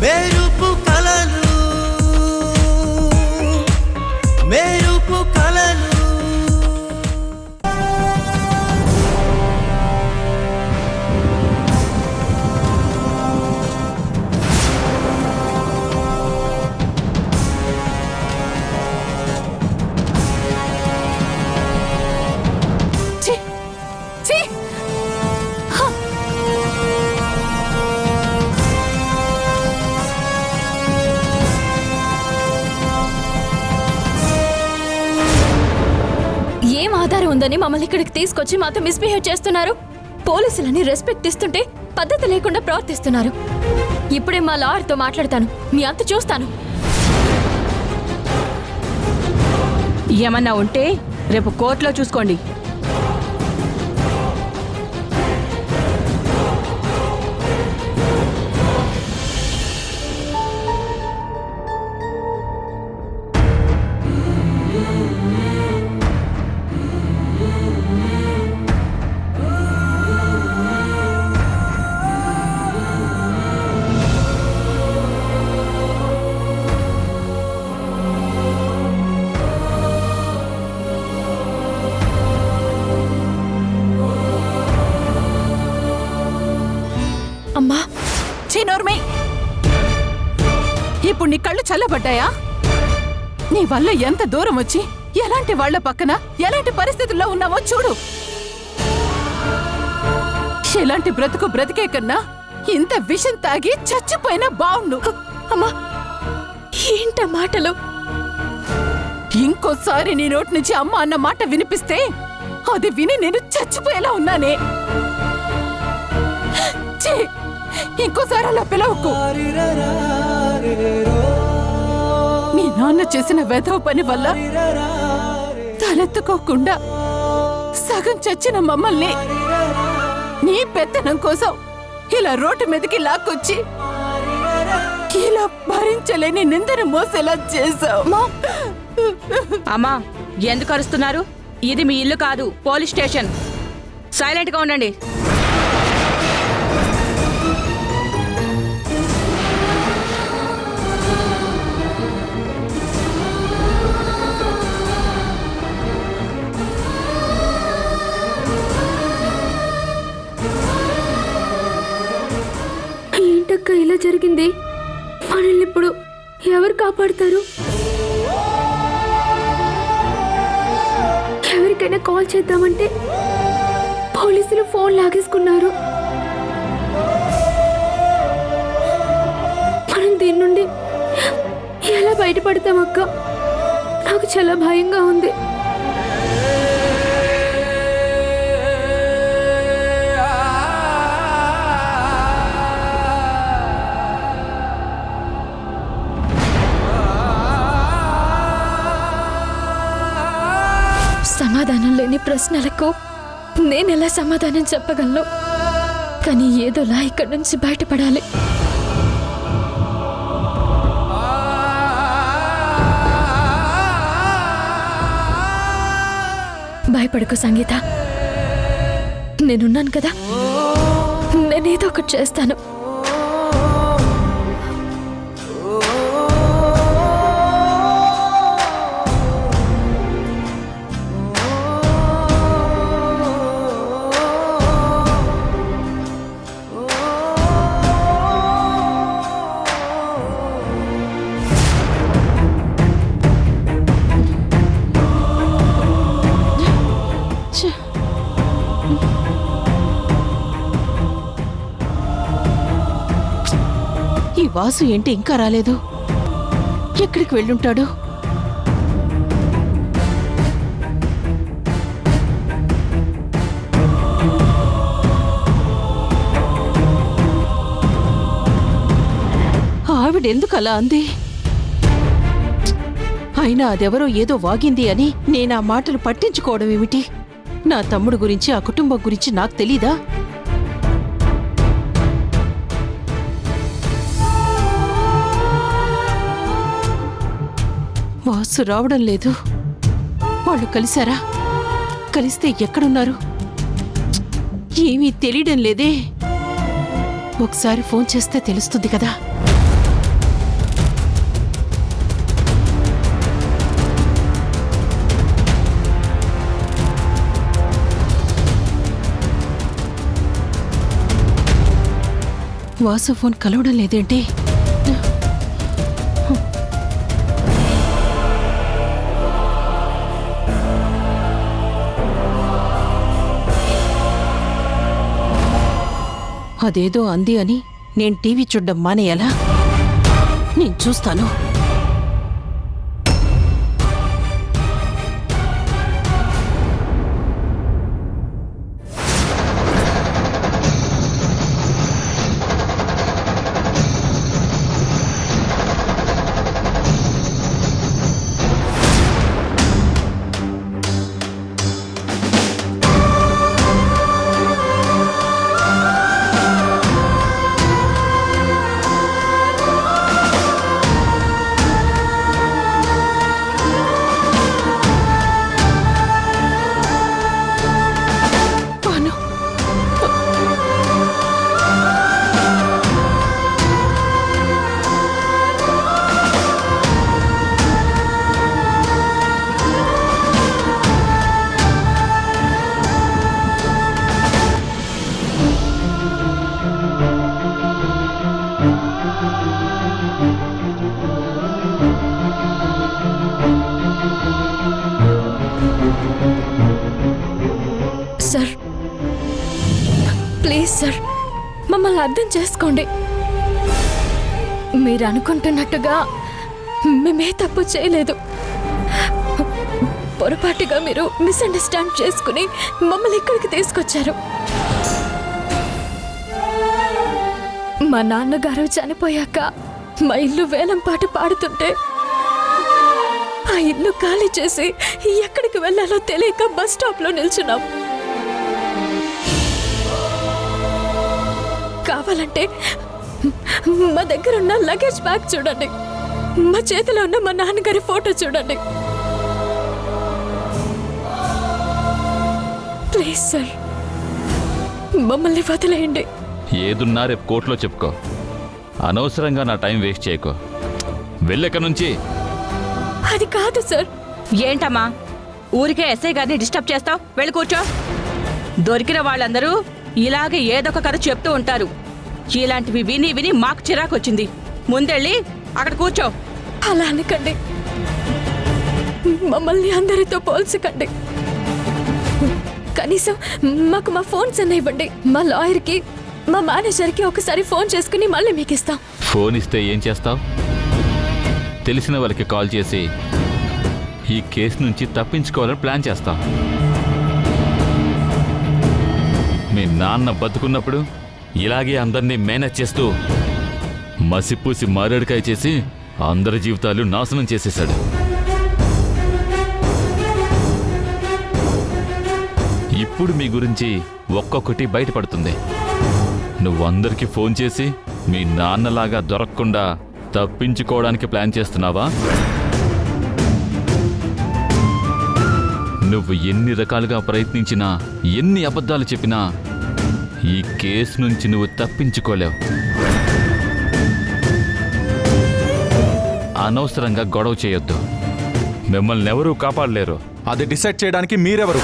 మెరుపు కలలు మెరుపు కలలు ఏం ఆధారం ఉందని మమ్మల్ని ఇక్కడికి తీసుకొచ్చి మాతో మిస్బిహేవ్ చేస్తున్నారు? పోలీసులని రెస్పెక్ట్ ఇస్తుంటే పద్ధతి లేకుండా ప్రవర్తిస్తున్నారు. ఇప్పుడే మా లాయర్తో మాట్లాడతాను, మీ అంత చూస్తాను. ఏమన్నా ఉంటే రేపు కోర్టులో చూసుకోండి. అమ్మా, చీనోర్మే, ఇప్పుడు నీ కళ్ళు చల్లబడ్డాయా? నీ వల్ల ఎంత దూరం వచ్చి ఎలాంటి వాళ్ల పక్కన ఎలాంటి పరిస్థితుల్లో ఉన్నావో చూడు. ఎలాంటి బ్రతుకు బ్రతికే కన్నా ఇంత విషం తాగి చచ్చిపోయినా బావుండు. అమ్మా, ఏంట మాటలు? ఇంకోసారి నీ నోటి నుంచి అమ్మ అన్న మాట వినిపిస్తే అది విని నేను చచ్చిపోయేలా ఉన్నానే. ఛీ, ఇంకోసారి అలా పిలవకు. మీ నాన్న చేసిన వెధవ పని వల్ల తలెత్తుకోకుండా సగం చచ్చిన మమ్మల్ని నీ పెత్తనం కోసం ఇలా రోడ్డు మీదకి లాక్కొచ్చి ఇలా భరించలేని నిందను మోసేలా చేశావు. అమ్మా, ఎందుకు అరుస్తున్నారు? ఇది మీ ఇల్లు కాదు, పోలీస్ స్టేషన్. సైలెంట్ గా ఉండండి. ఏంటక్క ఇలా జరిగింది? మనల్ని ఇప్పుడు ఎవరు కాపాడుతారు? ఎవరికైనా కాల్ చేద్దామంటే పోలీసులు ఫోన్ లాగేసుకున్నారు. మనం దీని నుండి ఎలా బయటపడతాం అక్క? నాకు చాలా భయంగా ఉంది. సమాధానం లేని ప్రశ్నలకు నేనెలా సమాధానం చెప్పగలను? కానీ ఏదోలా ఇక్కడి నుంచి బయటపడాలి. భయపడకు సంగీత, నేనున్నాను కదా, నేనేదో ఒకటి చేస్తాను. ఈ వాసు ఏంటి ఇంకా రాలేదు? ఎక్కడికి వెళ్ళుంటాడు? ఆవిడెందుకు అలా అంది? అయినా అదెవరో ఏదో వాగింది అని నేనా మాటలు పట్టించుకోవడం ఏమిటి? నా తమ్ముడు గురించి, ఆ కుటుంబం గురించి నాకు తెలీదా? వాసు రావడం లేదు. వాళ్ళు కలిశారా? కలిస్తే ఎక్కడున్నారు? ఏమీ తెలియడం లేదే. ఒకసారి ఫోన్ చేస్తే తెలుస్తుంది కదా. వాసు ఫోన్ కలవడం లేదేంటి? అదేదో అంది అని నేను టీవీ చూడ్డం మానేయాలా? నేను చూస్తాను. సార్, ప్లీజ్ సార్, మమ్మల్ని అర్థం చేసుకోండి. మీరు అనుకుంటున్నట్టుగా మేమే తప్పు చేయలేదు. పొరపాటుగా మీరు మిస్అండర్స్టాండ్ చేసుకుని మమ్మల్ని ఇక్కడికి తీసుకొచ్చారు. మా నాన్నగారు చనిపోయాక మా ఇల్లు వేలం పాట పాడుతుంటే ఆ ఇల్లు ఖాళీ చేసి ఎక్కడికి వెళ్ళాలో తెలియక బస్ స్టాప్ లో నిల్చున్నాం. కావాలంటే మా దగ్గర ఉన్న లగేజ్ బ్యాగ్ చూడండి, మా చేతిలో ఉన్న మా నాన్నగారి ఫోటో చూడండి. ప్లీజ్ సార్, మమ్మల్ని వదిలేయండి. ఏదున్నా రేపు కోర్టులో చెప్పుకో. అనవసరంగా నా టైం వేస్ట్ చేయకో. వెళ్ళక నుంచి. అది కాదు సార్. ఏంటమ్మా ఊరికే ఎస్ఐ గారిని డిస్టర్బ్ చేస్తావు? వెళ్ళి కూర్చో. దొరికిన వాళ్ళందరూ ఇలాగే ఏదొక కథ చెప్తూ ఉంటారు. ఇలాంటివి విని విని మాకు చిరాకొచ్చింది. ముందెళ్ళి అక్కడ కూర్చో. అలా అనకండి, మమ్మల్ని అందరితో పోల్చకండి. కనీసం మాకు మా ఫోన్స్ అన్న ఇవ్వండి. మా లాయర్కి, మా మేనేజర్కి ఒకసారి ఫోన్ చేసుకుని మళ్ళీ మీకు ఇస్తాం. ఫోన్ ఇస్తే ఏం చేస్తావు? తెలిసిన వాళ్ళకి కాల్ చేసి ఈ కేసు నుంచి తప్పించుకోవాలని ప్లాన్ చేస్తాం. మీ నాన్న బతుకున్నప్పుడు ఇలాగే అందరినీ మేనేజ్ చేస్తూ మసిపూసి మారేడుకాయ చేసి అందరి జీవితాలు నాశనం చేసేశాడు. ఇప్పుడు మీ గురించి ఒక్కొక్కటి బయటపడుతుంది. నువ్వు అందరికీ ఫోన్ చేసి మీ నాన్నలాగా దొరకకుండా తప్పించుకోవడానికి ప్లాన్ చేస్తున్నావా? నువ్వు ఎన్ని రకాలుగా ప్రయత్నించినా, ఎన్ని అబద్ధాలు చెప్పినా ఈ కేసు నుంచి నువ్వు తప్పించుకోలేవు. అనవసరంగా గొడవ చేయొద్దు. మిమ్మల్ని ఎవరూ కాపాడలేరు. అది డిసైడ్ చేయడానికి మీరెవరు?